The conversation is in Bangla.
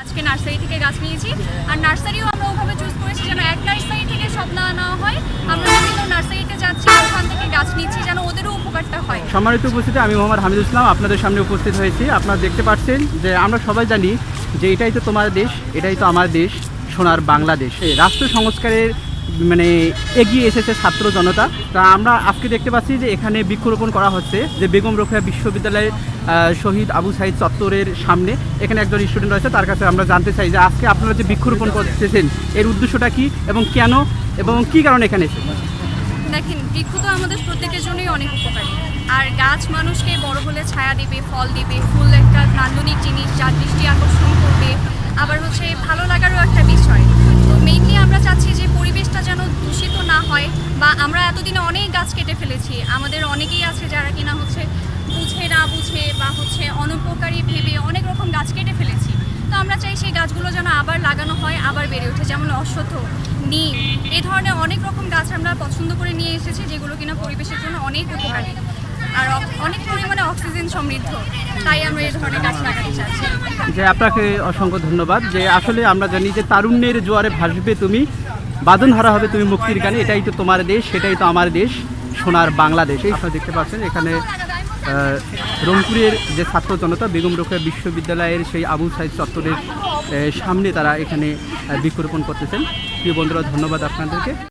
আজকে নার্সারি থেকে গাছ নিয়েছি আর নার্সারিও আমরা ওভাবে চুজ করেছি যেন এক নার্সারি থেকে সব না নেওয়া হয়। আমরা বিভিন্ন নার্সারিতে যাচ্ছি ওখান থেকে গাছ নিচ্ছি যেন ওদেরও উপকারটা হয়। সম্মানিত উপস্থিতি, আমি মোহাম্মদ হামিদুল ইসলাম আপনাদের সামনে উপস্থিত হয়েছি। আপনারা দেখতে পাচ্ছেন যে আমরা সবাই জানি যে এটাই তো তোমার দেশ, এটাই তো আমার দেশ, সোনার বাংলাদেশ। রাষ্ট্র সংস্কারের এগিয়ে এসেছে ছাত্র জনতা। তা আমরা আজকে দেখতে পাচ্ছি যে এখানে বৃক্ষরোপণ করা হচ্ছে যে বেগম রোকেয়া বিশ্ববিদ্যালয়ের শহীদ আবু সাইদ চত্বরের সামনে। এখানে একজন স্টুডেন্ট রয়েছে, তার কাছে আমরা জানতে চাই যে আজকে আপনারা যে বৃক্ষরোপণ করতেছেন এর উদ্দেশ্যটা কি এবং কেন এবং কী কারণে এখানে এসেছে? দেখেন, বৃক্ষ তো আমাদের প্রত্যেকের জন্যই অনেক উপকারী। আর গাছ মানুষকে বড় হলে ছায়া দিবে, ফল দিবে, ফুল একটা নান্দনিক জিনিস যার দৃষ্টি আকর্ষণ করবে, আবার ভালো লাগারও একটা বিষয়। তো মেইনলি আমরা চাচ্ছি যে পরিবেশটা যেন দূষিত না হয়, বা আমরা এতদিনে অনেক গাছ কেটে ফেলেছি। আমাদের অনেকেই আছে যারা কিনা বুঝে না বুঝে বা অনুপকারী ভেবে অনেক রকম গাছ কেটে ফেলেছি। তো আমরা চাই সেই গাছগুলো যেন আবার লাগানো হয়, আবার বেড়ে ওঠে। যেমন অশ্বত্থ, নিম, এই ধরনের অনেক রকম গাছ আমরা পছন্দ করে নিয়ে এসেছি যেগুলো কিনা পরিবেশের জন্য অনেক উপকারী আর অনেক পরিমাণে অক্সিজেন সমৃদ্ধ। তাই আমরা এই ধরনের গাছ লাগাতে চাচ্ছি। যে আপনাকে অসংখ্য ধন্যবাদ। যে আসলে আমরা জানি যে তারুণ্যের জোয়ারে ভাসবে তুমি, বাঁধনহারা হবে তুমি মুক্তির গানে, এটাই তো তোমার দেশ, সেটাই তো আমার দেশ, সোনার বাংলাদেশ। এই সব দেখতে পাচ্ছেন এখানে রংপুরের যে ছাত্র জনতা বেগম রোকেয়া বিশ্ববিদ্যালয়ের সেই আবু সাইদ চত্বরের সামনে তারা এখানে বৃক্ষরোপণ করতেছেন। প্রিয় বন্ধুরা, ধন্যবাদ আপনাদেরকে।